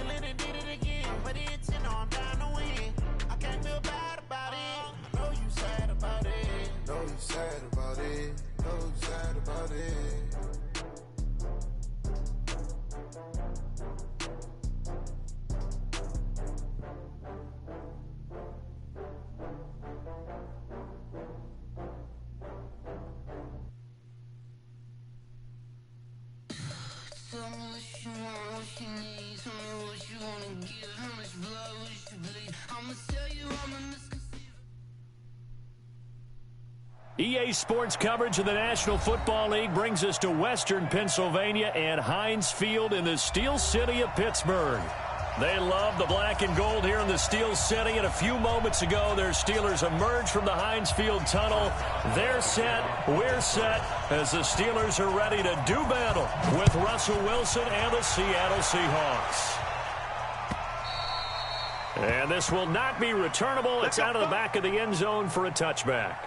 Killing it, did it again. But the intent, no, I'm down to win. I can't feel bad about it. I know you sad about it. Know you sad about it. Know you sad about it. Tell me what you want, what you need. Tell me what you wanna give. How much blood would you bleed? I'ma tell you I'm a misconceived. EA Sports coverage of the National Football League brings us to Western Pennsylvania and Heinz Field in the Steel City of Pittsburgh. They love the black and gold here in the Steel City, and a few moments ago, their Steelers emerged from the Heinz Field tunnel. They're set, we're set, as the Steelers are ready to do battle with Russell Wilson and the Seattle Seahawks. And this will not be returnable. It's out of the back of the end zone for a touchback.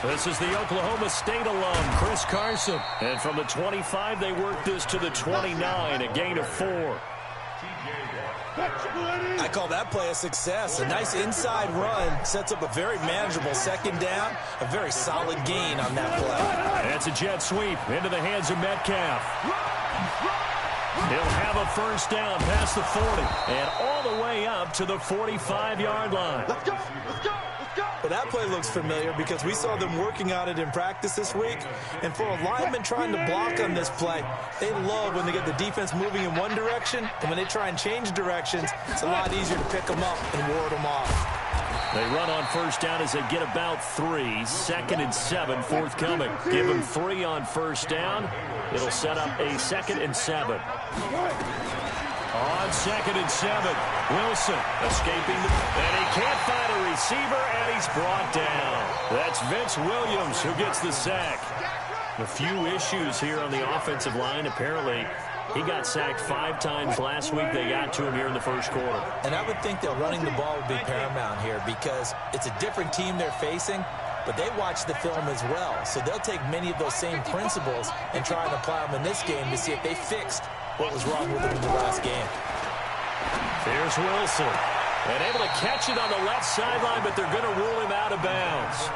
This is the Oklahoma State alum, Chris Carson. And from the 25, they work this to the 29, a gain of 4. I call that play a success. A nice inside run sets up a very manageable second down, a very solid gain on that play. That's a jet sweep into the hands of Metcalf. He'll have a first down past the 40 and all the way up to the 45-yard line. Let's go, let's go, let's go. Well, that play looks familiar because we saw them working on it in practice this week. And for a lineman trying to block on this play, they love when they get the defense moving in one direction. And when they try and change directions, it's a lot easier to pick them up and ward them off. They run on first down as they get about 3. Second and 7 forthcoming. Give them 3 on first down. It'll set up a 2nd and 7. On 2nd and 7, Wilson escaping, and he can't find a receiver, and he's brought down. That's Vince Williams who gets the sack. A few issues here on the offensive line. Apparently, he got sacked 5 times last week. They got to him here in the first quarter. And I would think that running the ball would be paramount here because it's a different team they're facing, but they watch the film as well. So they'll take many of those same principles and try and apply them in this game to see if they fixed what was wrong with them in the last game. Here's Wilson. And able to catch it on the left sideline, but they're going to rule him out of bounds.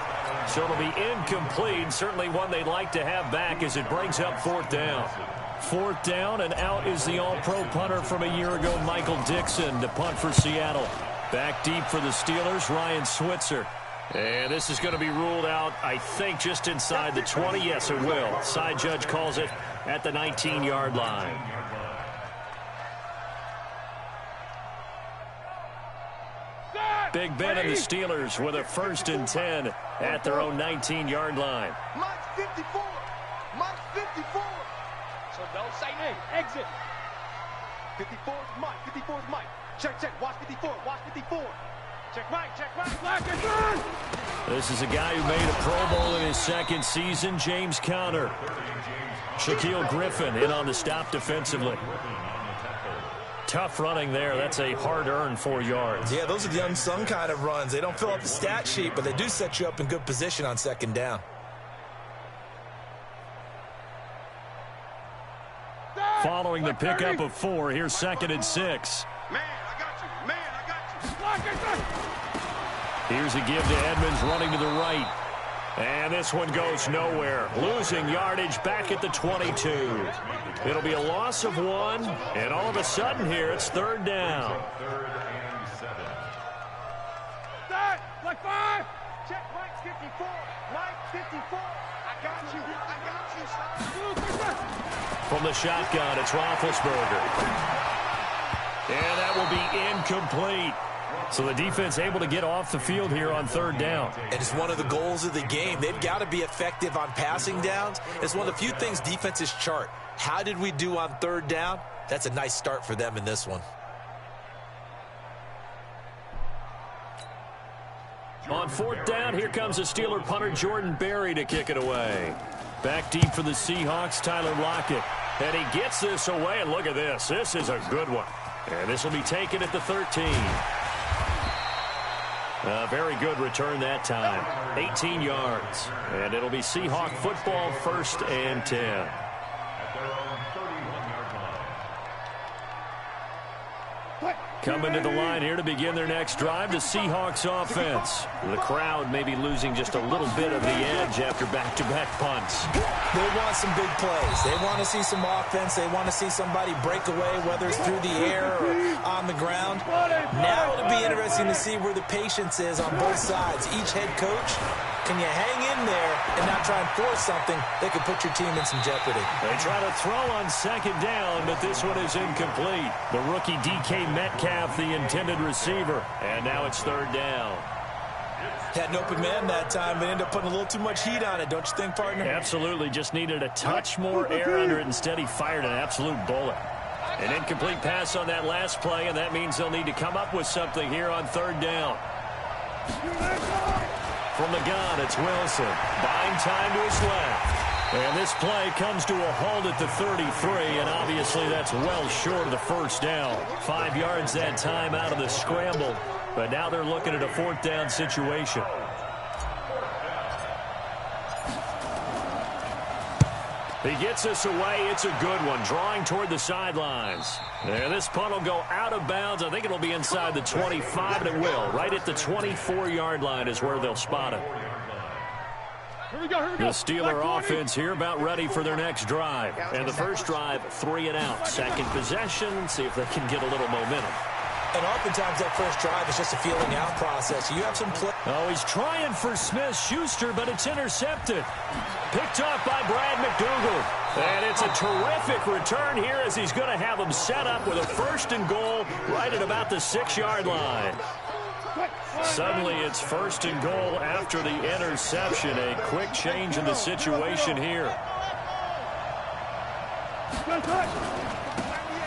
So it'll be incomplete. Certainly one they'd like to have back as it brings up 4th down. 4th down, and out is the all-pro punter from a year ago, Michael Dixon, to punt for Seattle. Back deep for the Steelers, Ryan Switzer. And this is going to be ruled out, I think, just inside the 20. Yes, it will. Side judge calls it at the 19-yard line. Big Ben and the Steelers with a 1st and 10 at their own 19-yard line. Mike's 54. Mike's 54. So don't say me. Exit. 54 is Mike. 54 is Mike. Check, check. Watch 54. Watch 54. Check right. Check right. Black and run. This is a guy who made a Pro Bowl in his 2nd season, James Conner. Shaquille Griffin in on the stop defensively. Tough running there. That's a hard-earned 4 yards. Yeah, those are the unsung kind of runs. They don't fill up the stat sheet, but they do set you up in good position on 2nd down. Following the pickup of 4, here's 2nd and 6. Man, I got you. Man, I got you. Here's a give to Edmonds running to the right. And this one goes nowhere. Losing yardage back at the 22. It'll be a loss of 1, and all of a sudden here it's 3rd down. Start, like 5. Check Mike 54. Mike 54. I got you. I got you. From the shotgun, it's Roethlisberger. And that will be incomplete. So the defense able to get off the field here on 3rd down. And it's one of the goals of the game. They've got to be effective on passing downs. It's one of the few things defenses chart. How did we do on 3rd down? That's a nice start for them in this one. On fourth down, here comes the Steeler punter Jordan Berry to kick it away. Back deep for the Seahawks, Tyler Lockett. And he gets this away, and look at this. This is a good one. And this will be taken at the 13. A very good return that time. 18 yards. And it'll be Seahawk football, 1st and 10. Coming to the line here to begin their next drive, the Seahawks offense. The crowd may be losing just a little bit of the edge after back-to-back punts. They want some big plays. They want to see some offense. They want to see somebody break away, whether it's through the air or on the ground. Now it'll be interesting to see where the patience is on both sides. Each head coach, can you hang in there and not try and force something that could put your team in some jeopardy? They try to throw on 2nd down, but this one is incomplete. The rookie DK Metcalf, the intended receiver. And now it's 3rd down. Had an open man that time, but ended up putting a little too much heat on it, don't you think, partner? Absolutely. Just needed a touch more air under it. Instead, he fired an absolute bullet. An incomplete pass on that last play, and that means they'll need to come up with something here on 3rd down. From the gun, it's Wilson. Buying time to his left. And this play comes to a halt at the 33, and obviously that's well short of the 1st down. 5 yards that time out of the scramble, but now they're looking at a 4th down situation. He gets us away. It's a good one, drawing toward the sidelines. And this punt will go out of bounds. I think it'll be inside the 25, and it will. Right at the 24-yard line is where they'll spot it. Here we go. The Steeler offense here about ready for their next drive. And the first drive, 3 and out. Second possession, see if they can get a little momentum. And oftentimes that first drive is just a feeling out process. You have some play. Oh, he's trying for Smith-Schuster, but it's intercepted. Picked up by Brad McDougal. And it's a terrific return here as he's going to have them set up with a 1st and goal right at about the 6-yard line. Suddenly it's 1st and goal after the interception. A quick change in the situation here.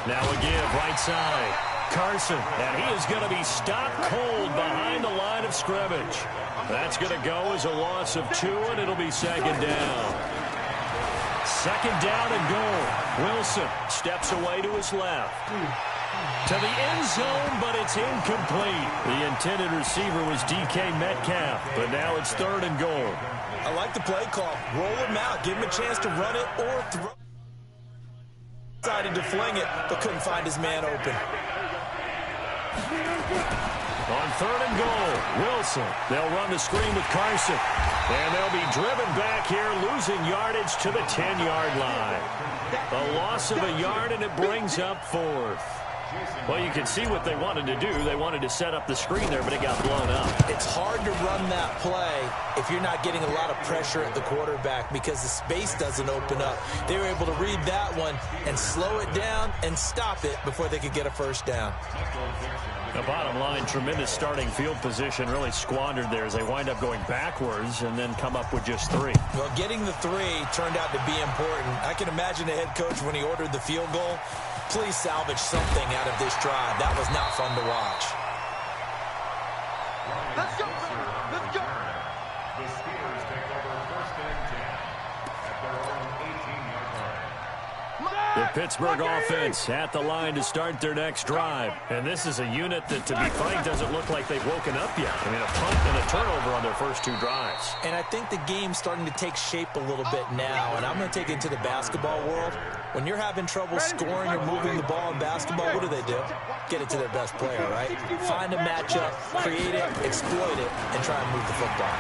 Now a give right side. Carson, and he is going to be stopped cold behind the line of scrimmage. That's going to go as a loss of 2, and it'll be 2nd down. 2nd down and goal. Wilson steps away to his left. To the end zone, but it's incomplete. The intended receiver was DK Metcalf, but now it's 3rd and goal. I like the play call. Roll him out. Give him a chance to run it or throw. Decided to fling it, but couldn't find his man open. On 3rd and goal, Wilson. They'll run the screen with Carson. And they'll be driven back here, losing yardage to the 10-yard line. A loss of a yard, and it brings up 4th. Well, you can see what they wanted to do. They wanted to set up the screen there, but it got blown up. It's hard to run that play if you're not getting a lot of pressure at the quarterback because the space doesn't open up. They were able to read that one and slow it down and stop it before they could get a 1st down. The bottom line, tremendous starting field position, really squandered there as they wind up going backwards and then come up with just 3. Well, getting the 3 turned out to be important. I can imagine the head coach when he ordered the field goal. Please salvage something out of this drive. That was not fun to watch. Let's go. Let's go. The Steelers take over 1st and 10 at their own 18-yard line. The Pittsburgh offense at the line to start their next drive. And this is a unit that, to be frank, doesn't look like they've woken up yet. I mean, a punt and a turnover on their first 2 drives. And I think the game's starting to take shape a little bit now. And I'm going to take it to the basketball world. When you're having trouble scoring or moving the ball in basketball, what do? Get it to their best player, right? Find a matchup, create it, exploit it, and try and move the football.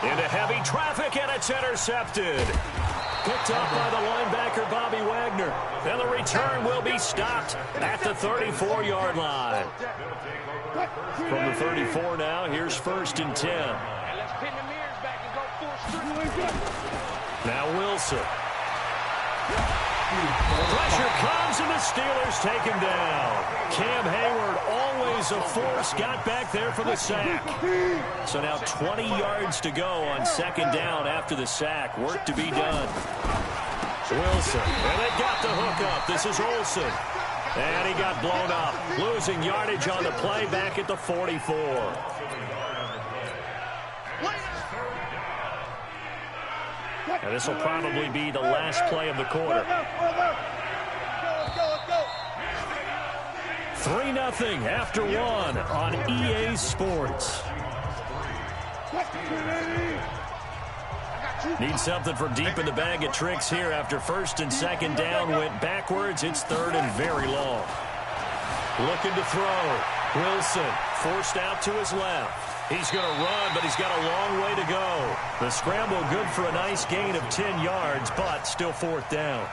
Into heavy traffic, and it's intercepted. Picked up by the linebacker, Bobby Wagner. And the return will be stopped at the 34-yard line. From the 34 now, here's 1st and 10. Let's pin the mirrors back and go 4 straight. Now Wilson. Pressure comes, and the Steelers take him down. Cam Hayward, always a force, got back there for the sack. So now 20 yards to go on 2nd down after the sack. Work to be done. Wilson, and they got the hook up. This is Olsen. And he got blown up, losing yardage on the play back at the 44. And this will probably be the last play of the quarter. 3-0 after 1 on EA Sports. Need something for deep in the bag of tricks here after first and second down went backwards. It's third and very long. Looking to throw. Wilson forced out to his left. He's going to run, but he's got a long way to go. The scramble good for a nice gain of 10 yards, but still fourth down.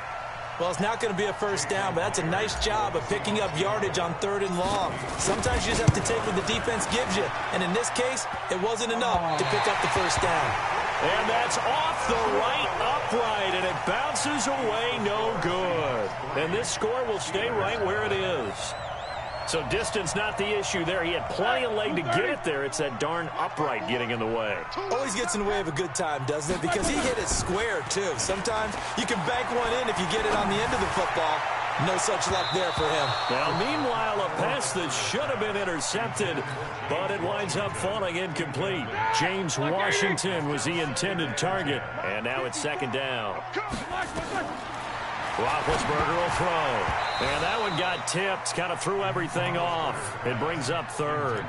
Well, it's not going to be a first down, but that's a nice job of picking up yardage on third and long. Sometimes you just have to take what the defense gives you, and in this case, it wasn't enough to pick up the first down. And that's off the right upright, and it bounces away no good. And this score will stay right where it is. So distance not the issue there. He had plenty of leg to get it there. It's that darn upright getting in the way. Always gets in the way of a good time, doesn't it? Because he hit it square, too. Sometimes you can bank one in if you get it on the end of the football. No such luck there for him. Now, meanwhile, a pass that should have been intercepted, but it winds up falling incomplete. James Washington was the intended target, and now it's second down. Roethlisberger will throw. And that one got tipped, kind of threw everything off. It brings up third.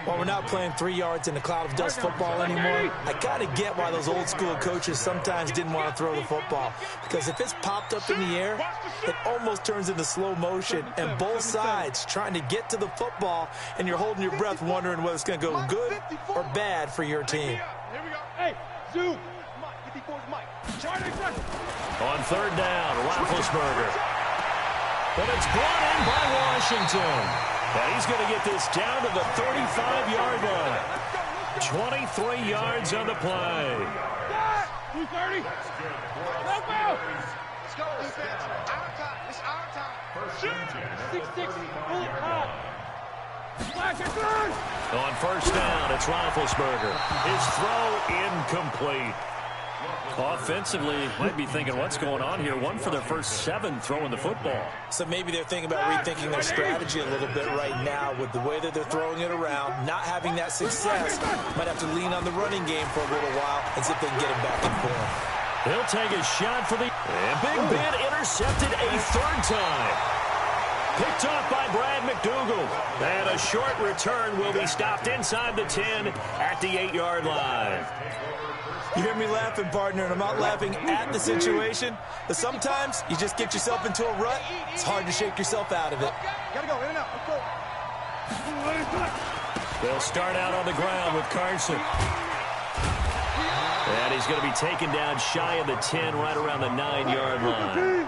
Well, we're not playing 3 yards in a cloud of dust football anymore. I kind of get why those old school coaches sometimes didn't want to throw the football. Because if it's popped up in the air, it almost turns into slow motion. And both sides trying to get to the football, and you're holding your breath wondering whether it's going to go good or bad for your team. Here we go. Hey, zoom. Mike, 54's Mike. On third down, Roethlisberger. But it's brought in by Washington. And he's going to get this down to the 35-yard line. 23 yards on the play. 230. Let's go, defense. Our time. It's our time. 6-6. Pull it high. On first down, it's Roethlisberger. His throw incomplete. Offensively, might be thinking, what's going on here? 1 for their first 7 throwing the football. So maybe they're thinking about rethinking their strategy a little bit right now with the way that they're throwing it around, not having that success. Might have to lean on the running game for a little while and see if they can get him back in form. He'll take a shot for the... And Big Ben intercepted a third time. Picked off by Brad McDougal. And a short return will be stopped inside the 10 at the 8-yard line. You hear me laughing, partner, and I'm not laughing at the situation. But sometimes you just get yourself into a rut. It's hard to shake yourself out of it. Gotta go, in and out. Let's go. They'll start out on the ground with Carson. And he's going to be taken down shy of the 10, right around the 9-yard line.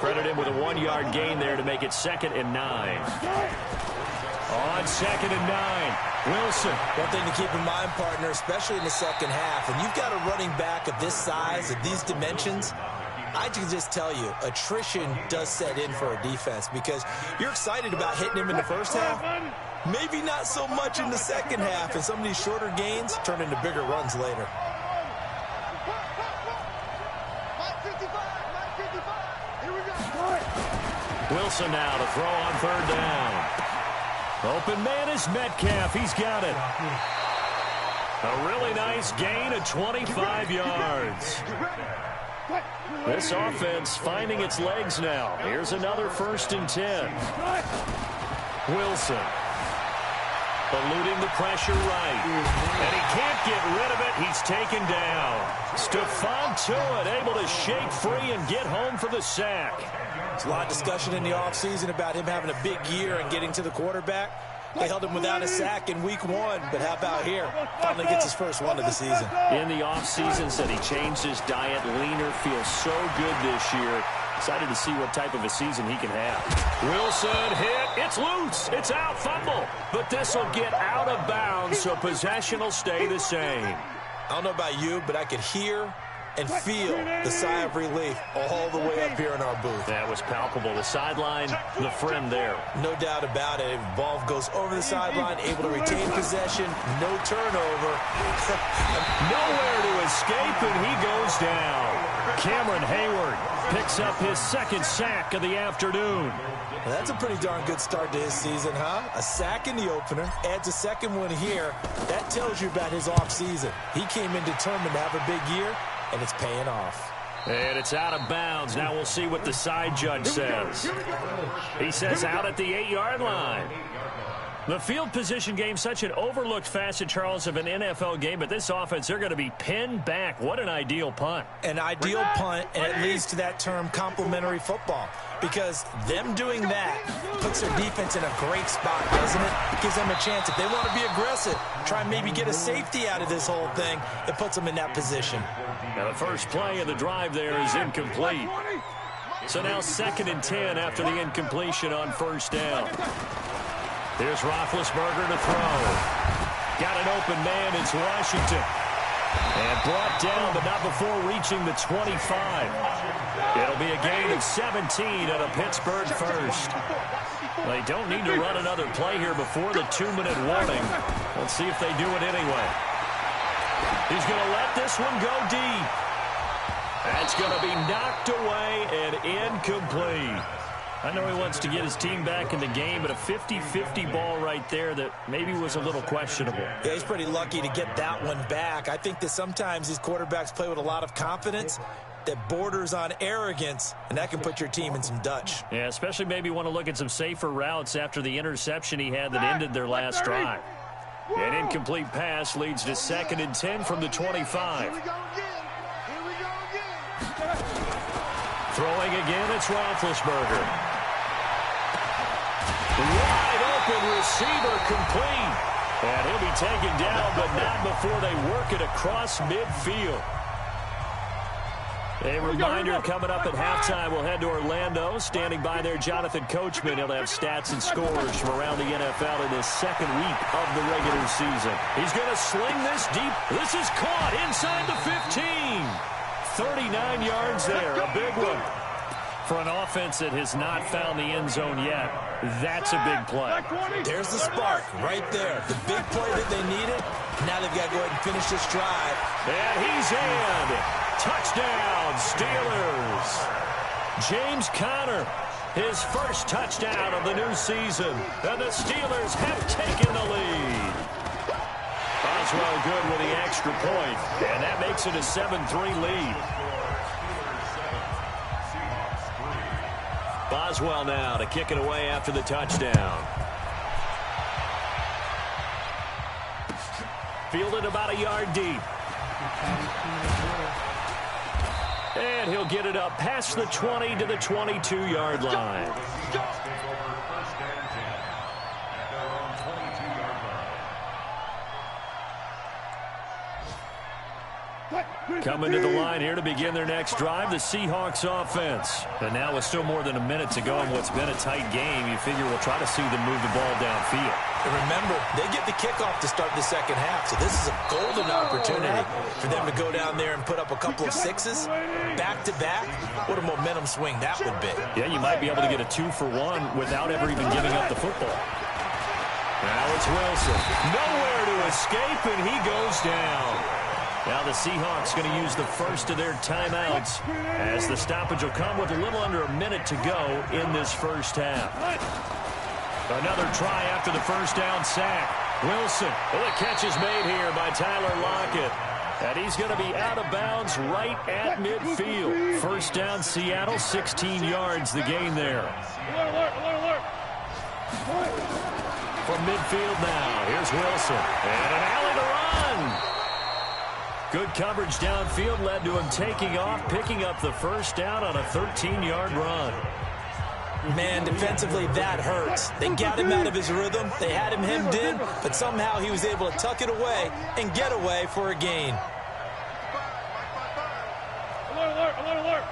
Credit him with a 1-yard gain there to make it 2nd and 9. On 2nd and 9. Wilson. One thing to keep in mind, partner, especially in the second half, when you've got a running back of this size, of these dimensions, I can just tell you, attrition does set in for a defense because you're excited about hitting him in the first half. Maybe not so much in the second half, and some of these shorter gains turn into bigger runs later. Wilson now to throw on third down. Open man is Metcalf. He's got it. A really nice gain of 25 yards. This offense finding its legs now. Here's another 1st and 10. Wilson. Eluding the pressure right. And he can't get rid of it. He's taken down. Stephon Tuitt able to shake free and get home for the sack. There's a lot of discussion in the offseason about him having a big year and getting to the quarterback. They held him without a sack in week 1, but how about here? Finally gets his first one of the season. In the offseason, said he changed his diet, leaner, feels so good this year. Excited to see what type of a season he can have. Wilson hit. It's loose. It's out. Fumble. But this will get out of bounds, so possession will stay the same. I don't know about you, but I could hear and feel the sigh of relief all the way up here in our booth. That was palpable. The sideline, the friend there. No doubt about it. Ball goes over the sideline, able to retain possession, no turnover. Nowhere to escape, and he goes down. Cameron Hayward picks up his second sack of the afternoon. Well, that's a pretty darn good start to his season, huh? A sack in the opener, adds a second one here. That tells you about his offseason. He came in determined to have a big year, and it's paying off. And it's out of bounds. Now we'll see what the side judge says. He says out at the 8-yard line. The field position game, such an overlooked facet, Charles, of an NFL game, but this offense, they're going to be pinned back. What an ideal punt. An ideal punt, and it leads to that term complementary football, because them doing that puts their defense in a great spot, doesn't it? It gives them a chance. If they want to be aggressive, try and maybe get a safety out of this whole thing, it puts them in that position. Now the first play of the drive there is incomplete. So now 2nd and 10 after the incompletion on first down. Here's Roethlisberger to throw. Got an open man. It's Washington. And brought down, but not before reaching the 25. It'll be a gain of 17 at a Pittsburgh first. They don't need to run another play here before the 2-minute warning. Let's see if they do it anyway. He's going to let this one go deep. That's going to be knocked away and incomplete. I know he wants to get his team back in the game, but a 50-50 ball right there that maybe was a little questionable. Yeah, he's pretty lucky to get that one back. I think that sometimes these quarterbacks play with a lot of confidence that borders on arrogance, and that can put your team in some Dutch. Yeah, especially maybe want to look at some safer routes after the interception he had that ended their last drive. An incomplete pass leads to 2nd and 10 from the 25. Throwing again, it's Roethlisberger. Wide open receiver complete. And he'll be taken down, but not before they work it across midfield. A reminder coming up at halftime, we'll head to Orlando. Standing by there, Jonathan Coachman. He'll have stats and scores from around the NFL in his 2nd week of the regular season. He's going to sling this deep. This is caught inside the 15. 39 yards there, a big one. For an offense that has not found the end zone yet, that's a big play. There's the spark right there. The big play that they needed. Now they've got to go ahead and finish this drive. And he's in. Touchdown, Steelers. James Conner, his first touchdown of the new season. And the Steelers have taken the lead. Boswell good with the extra point. And that makes it a 7-3 lead. Boswell now to kick it away after the touchdown. Fielded about a yard deep. And he'll get it up past the 20 to the 22-yard line. Coming to the line here to begin their next drive, the Seahawks offense. And now with still more than a minute to go in what's been a tight game, you figure we'll try to see them move the ball downfield. And remember, they get the kickoff to start the second half, so this is a golden opportunity for them to go down there and put up a couple of sixes back-to-back. What a momentum swing that would be. Yeah, you might be able to get a 2-for-1 without ever even giving up the football. Now it's Wilson. Nowhere to escape, and he goes down. Now the Seahawks going to use the first of their timeouts as the stoppage will come with a little under a minute to go in this first half. Another try after the first down sack. Wilson. Well, the catch is made here by Tyler Lockett. And he's going to be out of bounds right at midfield. First down Seattle, 16 yards the gain there. From midfield now, here's Wilson. And an alley to run. Good coverage downfield led to him taking off, picking up the first down on a 13-yard run. Man, defensively, that hurts. They got him out of his rhythm. They had him hemmed in, but somehow he was able to tuck it away and get away for a gain. Alert, alert, alert.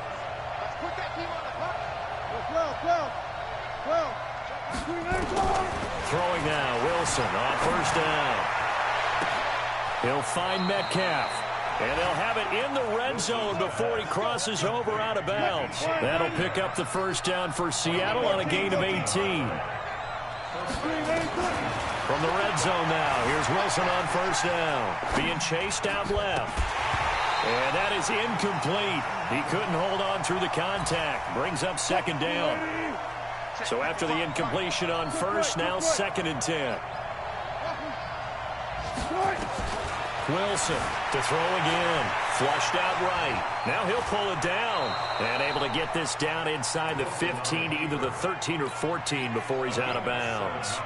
Let's put that team on the clock. 12. Throwing now, Wilson on first down. He'll find Metcalf. And they'll have it in the red zone before he crosses over out of bounds. That'll pick up the first down for Seattle on a gain of 18. From the red zone now, here's Wilson on first down. Being chased out left. And that is incomplete. He couldn't hold on through the contact. Brings up second down. So after the incompletion on first, now 2nd and 10. Wilson to throw again. Flushed out right. Now he'll pull it down. And able to get this down inside the 15 to either the 13 or 14 before he's out of bounds.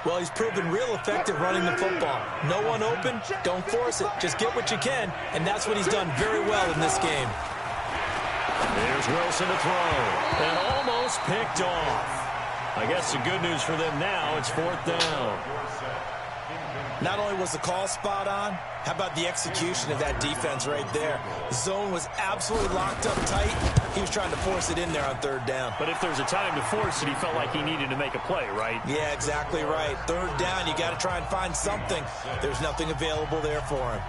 Well, he's proven real effective running the football. No one open, don't force it. Just get what you can, and that's what he's done very well in this game. There's Wilson to throw. And almost picked off. I guess the good news for them now, it's 4th down. Not only was the call spot on, how about the execution of that defense right there? The zone was absolutely locked up tight. He was trying to force it in there on 3rd down. But if there's a time to force it, he felt like he needed to make a play, right? Yeah, exactly right. 3rd down, you got to try and find something. There's nothing available there for him.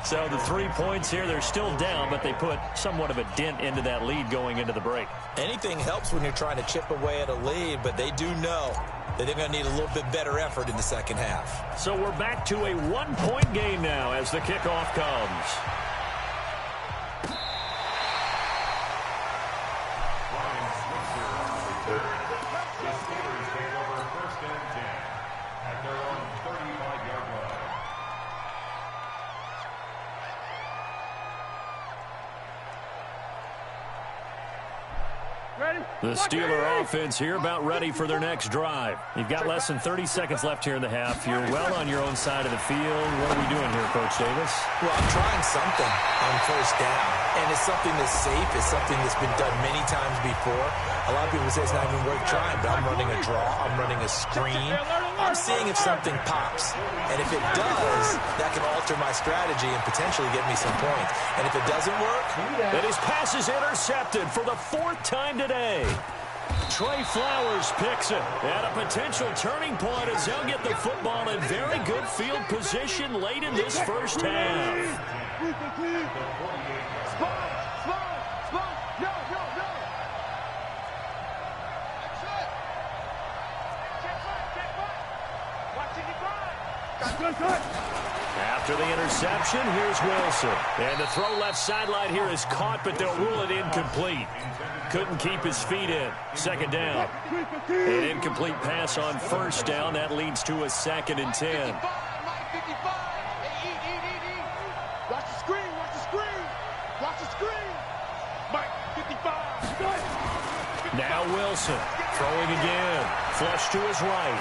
So the 3 points here, they're still down, but they put somewhat of a dent into that lead going into the break. Anything helps when you're trying to chip away at a lead, but they do know that they're going to need a little bit better effort in the second half. So we're back to a 1-point game now as the kickoff comes. The Steelers take over 1st and 10 at their own 35-yard line. The Steeler offense here about ready for their next drive. You've got less than 30 seconds left here in the half. You're well on your own side of the field. What are we doing here, Coach Davis? Well, I'm trying something on 1st down, and it's something that's safe. It's something that's been done many times before. A lot of people say it's not even worth trying, but I'm running a draw. I'm running a screen. I'm seeing if something pops, and if it does, that can alter my strategy and potentially get me some points. And if it doesn't work, then his pass is intercepted for the 4th time today. Trey Flowers picks it at a potential turning point as they'll get the football in very good field position late in this first half. After the interception, here's Wilson. And the throw left sideline here is caught, but they'll rule it incomplete. Couldn't keep his feet in. 2nd down. An incomplete pass on 1st down. That leads to a 2nd and 10. Watch the screen, watch the screen. Watch the screen. Mike, 55. Now Wilson throwing again. Flush to his right.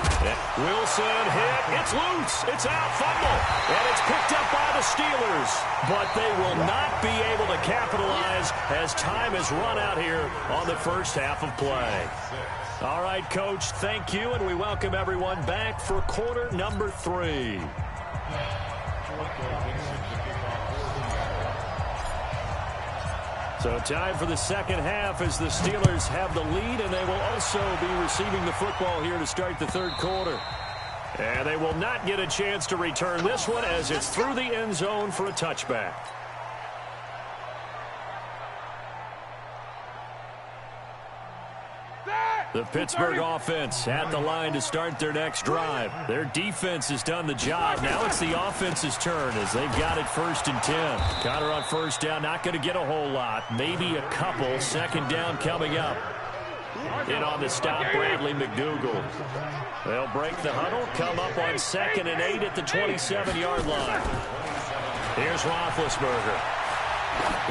Wilson hit. It's loose. It's out. Fumble. And it's picked up by the Steelers. But they will not be able to capitalize as time has run out here on the first half of play. All right, Coach, thank you, and we welcome everyone back for quarter number 3. So time for the second half as the Steelers have the lead, and they will also be receiving the football here to start the 3rd quarter. And they will not get a chance to return this one as it's through the end zone for a touchback. The Pittsburgh offense at the line to start their next drive. Their defense has done the job. Now it's the offense's turn as they've got it 1st and 10. Connor on 1st down, not going to get a whole lot. Maybe a couple. 2nd down coming up. In on the stop, Bradley McDougal. They'll break the huddle, come up on 2nd and 8 at the 27-yard line. Here's Roethlisberger.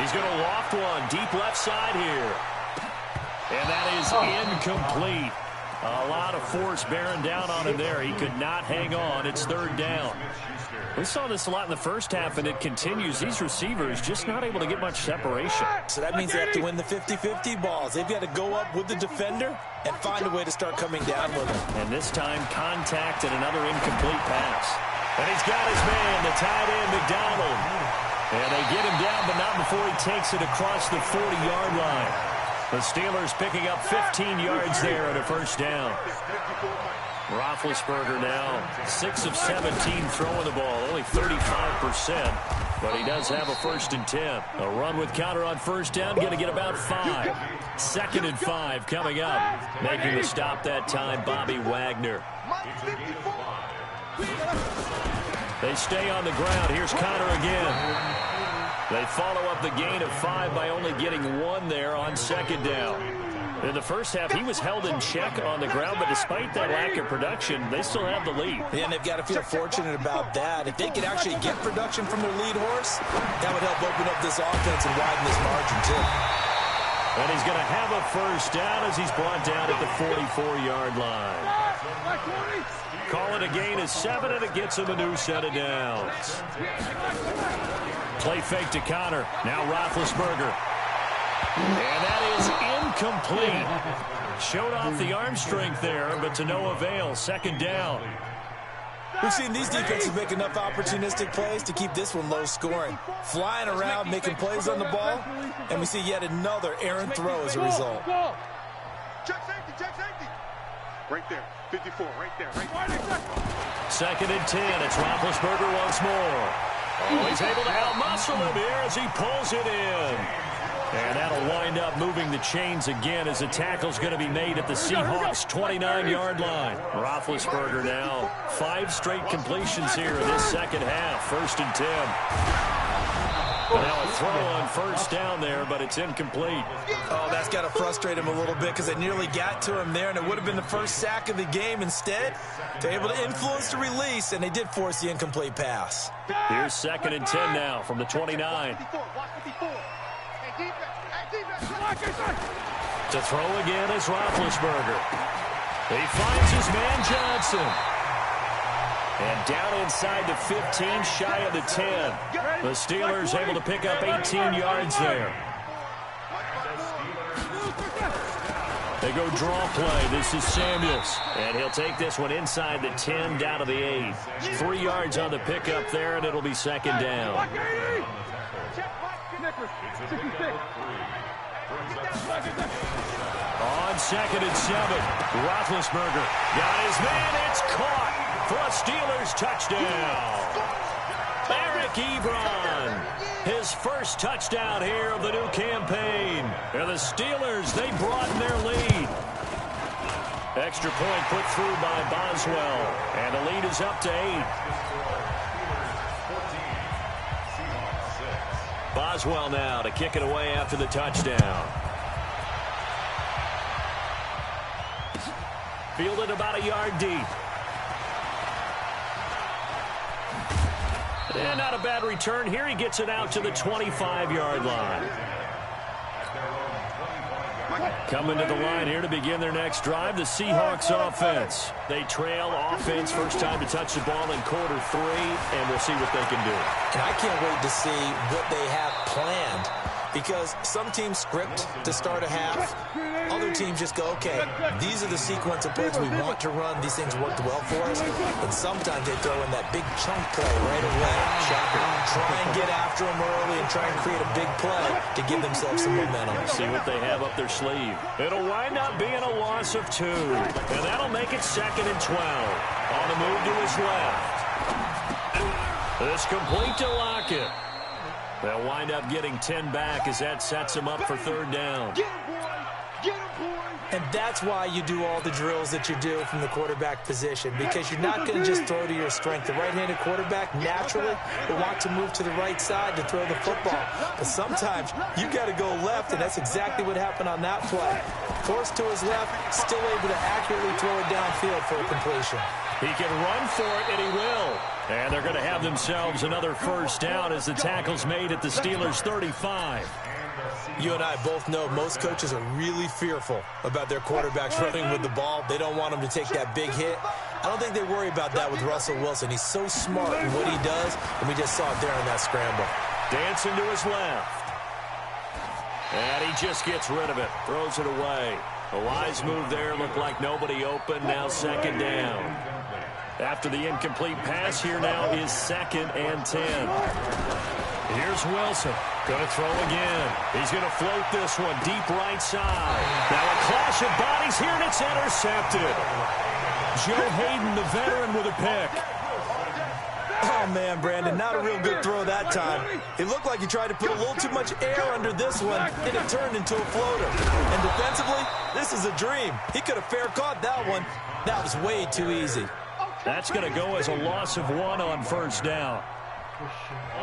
He's going to loft one deep left side here. And that is incomplete. A lot of force bearing down on him there. He could not hang on. It's 3rd down. We saw this a lot in the first half, and it continues. These receivers just not able to get much separation. So that means they have to win the 50-50 balls. They've got to go up with the defender and find a way to start coming down with him. And this time, contact and another incomplete pass. And he's got his man, the tight end, McDonald. And they get him down, but not before he takes it across the 40-yard line. The Steelers picking up 15 yards there at a 1st down. Roethlisberger now 6 of 17 throwing the ball, only 35%. But he does have a 1st and 10. A run with counter on 1st down, going to get about 5. 2nd and 5 coming up. Making the stop that time, Bobby Wagner. They stay on the ground. Here's Connor again. They follow up the gain of 5 by only getting 1 there on 2nd down. In the first half, he was held in check on the ground, but despite that lack of production, they still have the lead. Yeah, and they've got to feel fortunate about that. If they could actually get production from their lead horse, that would help open up this offense and widen this margin, too. And he's going to have a 1st down as he's brought down at the 44-yard line. Call it a gain of 7, and it gets him a new set of downs. Play fake to Connor. Now Roethlisberger. And that is incomplete. Showed off the arm strength there, but to no avail. 2nd down. We've seen these defenses make enough opportunistic plays to keep this one low scoring. Flying around, making plays on the ball, and we see yet another errant throw as a result. Check safety, check safety. Right there, 54, right there, right there. 2nd and 10. It's Roethlisberger once more. Oh, he's able to outmuscle him here as he pulls it in. And that'll wind up moving the chains again as the tackle's going to be made at the Seahawks' 29-yard line. Roethlisberger now 5 straight completions here in this 2nd half. 1st and 10. Now a throw on 1st down there, but it's incomplete. Oh, that's got to frustrate him a little bit because it nearly got to him there, and it would have been the first sack of the game. Instead, they're able to influence the release, and they did force the incomplete pass. Here's 2nd and 10 now from the 29. To throw again is Roethlisberger. He finds his man Johnson. And down inside the 15, shy of the 10. The Steelers able to pick up 18 yards there. They go draw play. This is Samuels. And he'll take this one inside the 10, down to the 8. 3 yards on the pickup there, and it'll be 2nd down. On 2nd and 7, Roethlisberger got his man. It's caught for a Steelers touchdown. Eric Ebron, his 1st touchdown here of the new campaign. And the Steelers, they broaden their lead. Extra point put through by Boswell. And the lead is up to 8. Boswell now to kick it away after the touchdown. Fielded about a yard deep. And not a bad return here. He gets it out to the 25-yard line. Coming to the line here to begin their next drive, the Seahawks offense. They trail offense, first time to touch the ball in quarter 3, and we'll see what they can do. And I can't wait to see what they have planned, because some teams script to start a half. Other teams just go, okay, these are the sequence of plays we want to run. These things worked well for us. And sometimes they throw in that big chunk play right away. Shocker. Try and get after them early and try and create a big play to give themselves some momentum. See what they have up their sleeve. It'll wind up being a loss of 2. And that'll make it 2nd and 12. On the move to his left. It's complete to Lockett. They'll wind up getting 10 back as that sets him up for 3rd down. And that's why you do all the drills that you do from the quarterback position, because you're not going to just throw to your strength. The right-handed quarterback naturally will want to move to the right side to throw the football. But sometimes you got to go left, and that's exactly what happened on that play. Forced to his left, still able to accurately throw it downfield for a completion. He can run for it, and he will. And they're going to have themselves another 1st down as the tackle's made at the Steelers' 35. You and I both know most coaches are really fearful about their quarterbacks running with the ball. They don't want them to take that big hit. I don't think they worry about that with Russell Wilson. He's so smart in what he does, and we just saw it there in that scramble. Dancing to his left. And he just gets rid of it. Throws it away. A wise move there. Looked like nobody open. Now 2nd down. After the incomplete pass, here now is 2nd and 10. Here's Wilson. Going to throw again. He's going to float this one deep right side. Now a clash of bodies here, and it's intercepted. Joe Hayden, the veteran, with a pick. Oh, man, Brandon, not a real good throw that time. It looked like he tried to put a little too much air under this one, and it turned into a floater. And defensively, this is a dream. He could have fair caught that one. That was way too easy. That's going to go as a loss of 1 on first down.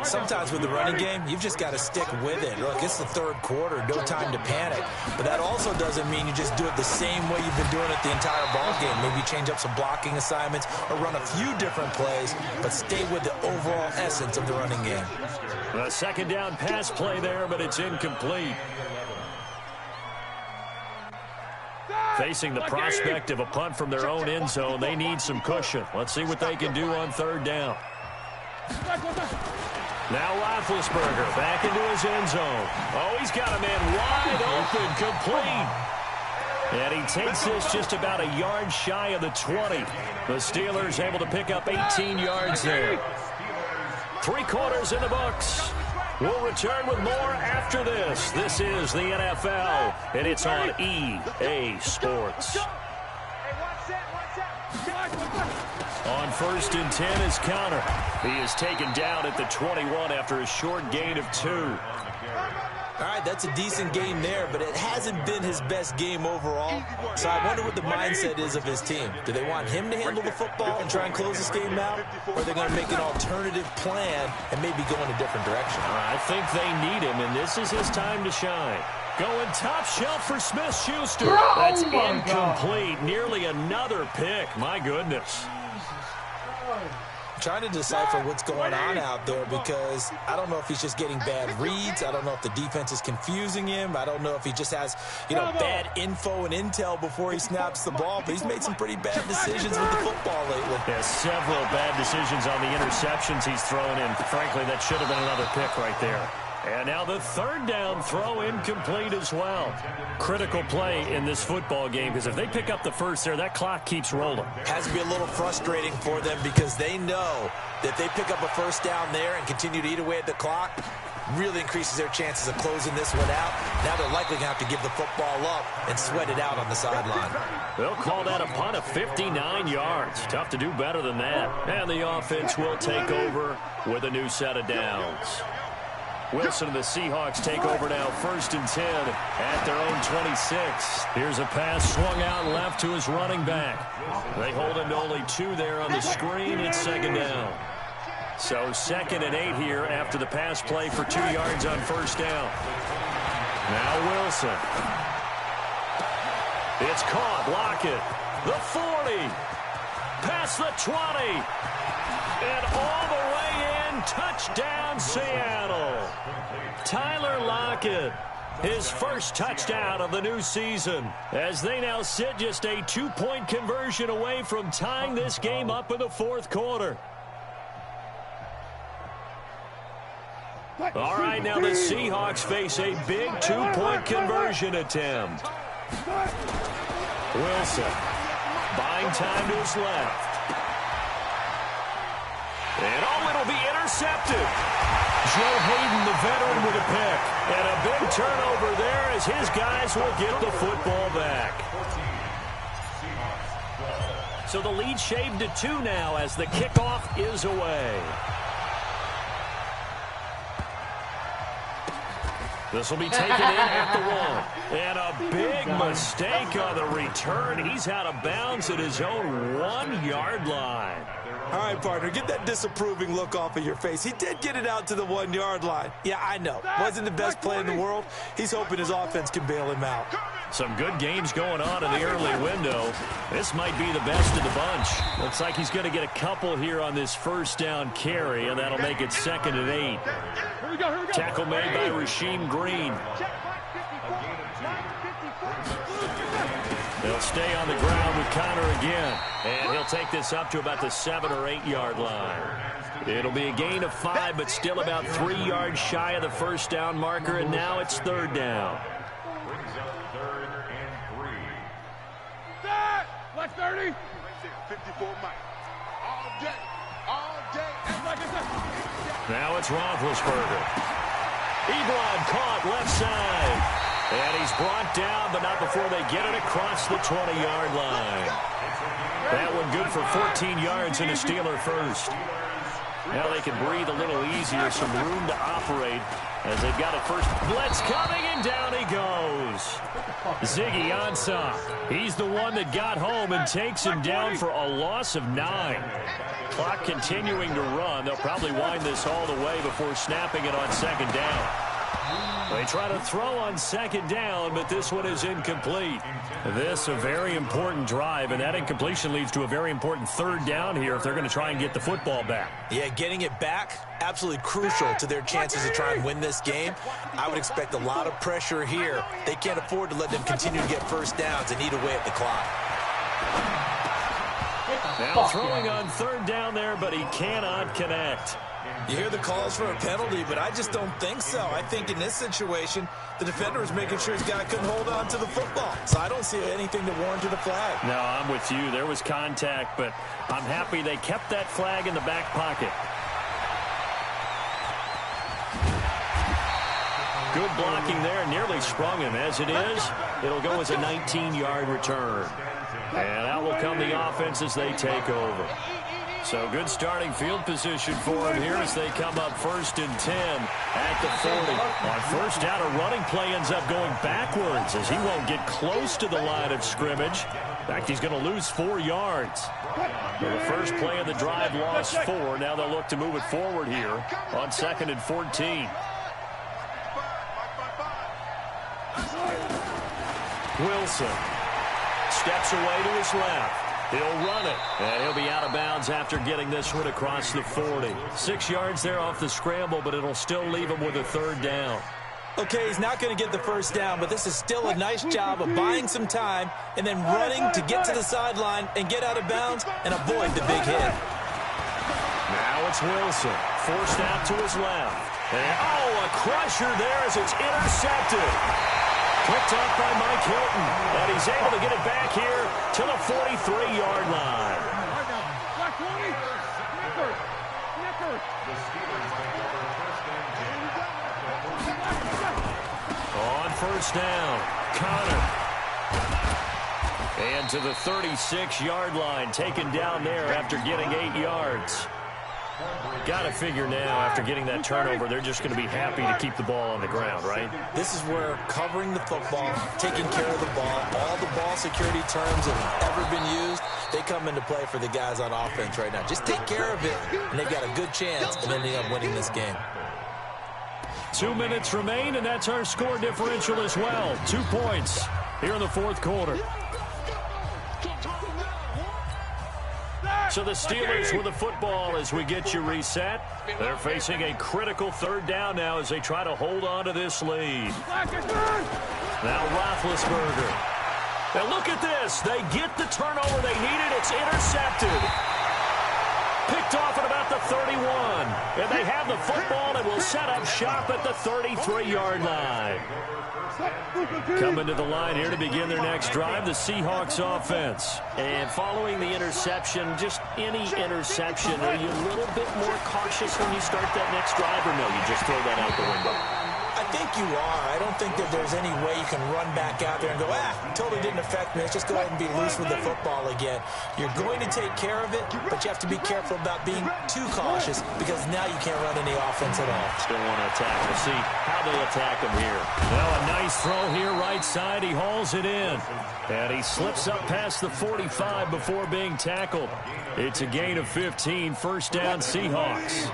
Sometimes with the running game, you've just got to stick with it. Look, it's the third quarter, no time to panic. But that also doesn't mean you just do it the same way you've been doing it the entire ball game. Maybe change up some blocking assignments or run a few different plays, but stay with the overall essence of the running game. A second down pass play there, but it's incomplete. Facing the prospect of a punt from their own end zone, they need some cushion. Let's see what they can do on third down. Now Roethlisberger back into his end zone. Oh, he's got a man wide open, complete. And he takes this just about a yard shy of the 20. The Steelers able to pick up 18 yards there. 3 quarters in the books. We'll return with more after this. This is the NFL, and it's on EA Sports. On 1st and 10 is Counter. He is taken down at the 21 after a short gain of 2. All right, that's a decent game there, but it hasn't been his best game overall. So I wonder what the mindset is of his team. Do they want him to handle the football and try and close this game out? Or are they going to make an alternative plan and maybe go in a different direction? I think they need him, and this is his time to shine. Going top shelf for Smith-Schuster. That's incomplete. Nearly another pick. My goodness. Trying to decipher what's going on out there because I don't know if he's just getting bad reads. I don't know if the defense is confusing him. I don't know if he just has, bad info and intel before he snaps the ball. But he's made some pretty bad decisions with the football lately. There's several bad decisions on the interceptions he's thrown in. Frankly, that should have been another pick right there. And now the third down throw incomplete as well. Critical play in this football game because if they pick up the first there, that clock keeps rolling. Has to be a little frustrating for them because they know that if they pick up a first down there and continue to eat away at the clock, really increases their chances of closing this one out. Now they're likely going to have to give the football up and sweat it out on the sideline. They'll call that a punt of 59 yards. Tough to do better than that. And the offense will take over with a new set of downs. Wilson and the Seahawks take over now, 1st and 10 at their own 26. Here's a pass swung out left to his running back. They hold him to only 2 there on the screen. It's second down. So 2nd and 8 here after the pass play for 2 yards on first down. Now Wilson. It's caught. Lockett. The 40. Past the 20. And all the way in. Touchdown, Seattle. Tyler Lockett, his first touchdown of the new season, as they now sit just a 2-point conversion away from tying this game up in the 4th quarter. All right, now the Seahawks face a big 2-point conversion attempt. Wilson, buying time to his left. And it'll be intercepted. Joe Hayden, the veteran, with a pick. And a big turnover there as his guys will get the football back. So the lead shaved to 2 now as the kickoff is away. This will be taken in at the 1. And a big mistake on the return. He's out of bounds at his own 1-yard line. All right, partner, get that disapproving look off of your face. He did get it out to the 1-yard line. Yeah, I know. Wasn't the best play in the world. He's hoping his offense can bail him out. Some good games going on in the early window. This might be the best of the bunch. Looks like he's going to get a couple here on this first down carry, and that'll make it 2nd and 8. Tackle made by Rasheem Green. They'll stay on the ground with Connor again. And he'll take this up to about the 7- or 8-yard line. It'll be a gain of 5, but still about 3 yards shy of the first down marker, and now it's 3rd down. Brings up 3rd and 3. What's 30? 54 Mike. All day. All day. Now it's Roethlisberger. Ebron caught left side. And he's brought down, but not before they get it across the 20-yard line. That one good for 14 yards and a Steeler first. Now they can breathe a little easier, some room to operate as they've got it first. Blitz coming, and down he goes. Ziggy Ansah. He's the one that got home and takes him down for a loss of 9. Clock continuing to run. They'll probably wind this all the way before snapping it on second down. They try to throw on second down, but this one is incomplete. This a very important drive, and that incompletion leads to a very important third down here if they're going to try and get the football back. Yeah, getting it back, absolutely crucial to their chances to try and win this game. I would expect a lot of pressure here. They can't afford to let them continue to get first downs and eat away at the clock. Now throwing on third down there, but he cannot connect. You hear the calls for a penalty, but I just don't think so. I think in this situation, the defender was making sure his guy couldn't hold on to the football. So I don't see anything that warranted a flag. No, I'm with you. There was contact, but I'm happy they kept that flag in the back pocket. Good blocking there. Nearly sprung him. As it is, it'll go as a 19-yard return. And out will come the offense as they take over. So good starting field position for him here as they come up 1st and 10 at the 40. On first down, a running play ends up going backwards as he won't get close to the line of scrimmage. In fact, he's going to lose 4 yards. So the first play of the drive lost 4. Now they'll look to move it forward here on 2nd and 14. Wilson steps away to his left. He'll run it, and he'll be out of bounds after getting this one across the 40. 6 yards there off the scramble, but it'll still leave him with a third down. Okay, he's not going to get the first down, but this is still a nice job of buying some time and then running to get to the sideline and get out of bounds and avoid the big hit. Now it's Wilson, forced out to his left. And, a crusher there as it's intercepted. Picked up by Mike Hilton, and he's able to get it back here to the 43-yard line. On first down, Connor. And to the 36-yard line, taken down there after getting 8 yards. Got to figure now, after getting that turnover, they're just going to be happy to keep the ball on the ground, right? This is where covering the football, taking care of the ball, all the ball security terms that have ever been used, they come into play for the guys on offense right now. Just take care of it, and they've got a good chance of ending up winning this game. 2 minutes remain, and that's our score differential as well. 2 points here in the fourth quarter. So the Steelers with the football as we get you reset. They're facing a critical third down now as they try to hold on to this lead. Now Roethlisberger. Now look at this. They get the turnover they needed. It's intercepted. Picked off at about the 31. And they have the football and will set up shop at the 33-yard line. Coming to the line here to begin their next drive, the Seahawks offense. And following the interception, just any interception, are you a little bit more cautious when you start that next drive, or no, you just throw that out the window? I think you are. I don't think that there's any way you can run back out there and go, totally didn't affect me. Let's just go ahead and be loose with the football again. You're going to take care of it, but you have to be careful about being too cautious because now you can't run any offense at all. Still want to attack. We'll see how they attack him here. Well, a nice throw here right side. He hauls it in. And he slips up past the 45 before being tackled. It's a gain of 15. First down, Seahawks.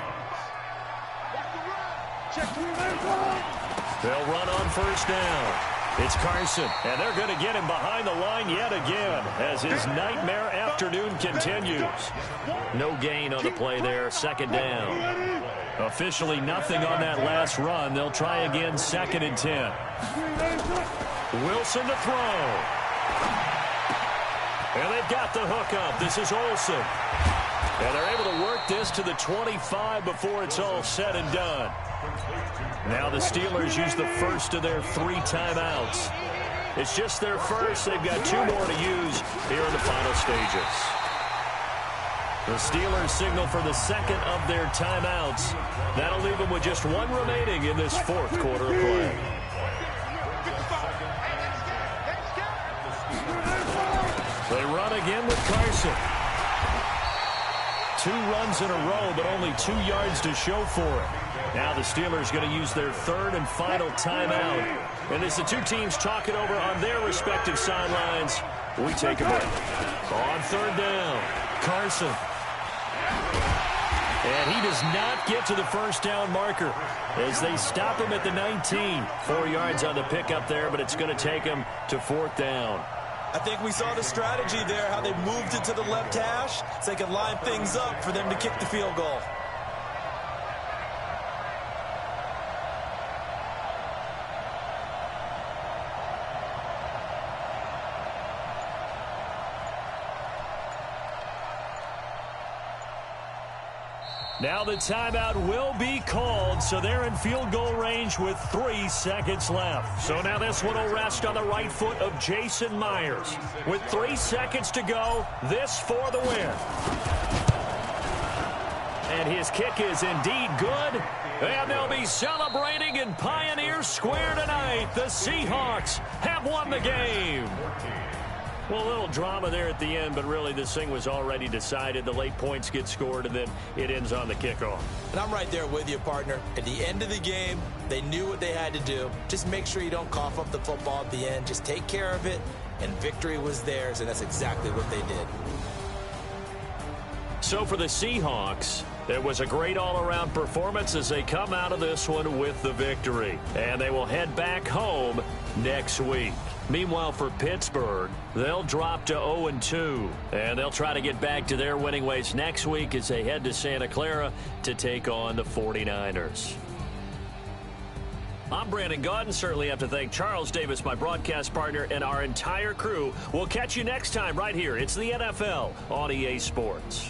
They'll run on first down. It's Carson, and they're going to get him behind the line yet again as his nightmare afternoon continues. No gain on the play there, second down. Officially nothing on that last run. They'll try again, 2nd and 10. Wilson to throw. And they've got the hook up. This is Olsen. And they're able to work this to the 25 before it's all said and done. Now the Steelers use the first of their 3 timeouts. It's just their first. They've got 2 more to use here in the final stages. The Steelers signal for the second of their timeouts. That'll leave them with just 1 remaining in this fourth quarter of play. They run again with Carson. 2 runs in a row, but only 2 yards to show for it. Now the Steelers going to use their 3rd and final timeout. And as the two teams talk it over on their respective sidelines, we take a break. On 3rd down, Carson. And he does not get to the first down marker as they stop him at the 19. 4 yards on the pickup there, but it's going to take him to 4th down. I think we saw the strategy there, how they moved it to the left hash so they could line things up for them to kick the field goal. Now the timeout will be called, so they're in field goal range with 3 seconds left. So now this one will rest on the right foot of Jason Myers. With 3 seconds to go, this for the win. And his kick is indeed good. And they'll be celebrating in Pioneer Square tonight. The Seahawks have won the game. Well, a little drama there at the end, but really this thing was already decided. The late points get scored, and then it ends on the kickoff. And I'm right there with you, partner. At the end of the game, they knew what they had to do. Just make sure you don't cough up the football at the end. Just take care of it, and victory was theirs, and that's exactly what they did. So for the Seahawks, it was a great all-around performance as they come out of this one with the victory. And they will head back home next week. Meanwhile, for Pittsburgh, they'll drop to 0-2, and they'll try to get back to their winning ways next week as they head to Santa Clara to take on the 49ers. I'm Brandon Gaudin. Certainly have to thank Charles Davis, my broadcast partner, and our entire crew. We'll catch you next time right here. It's the NFL on EA Sports.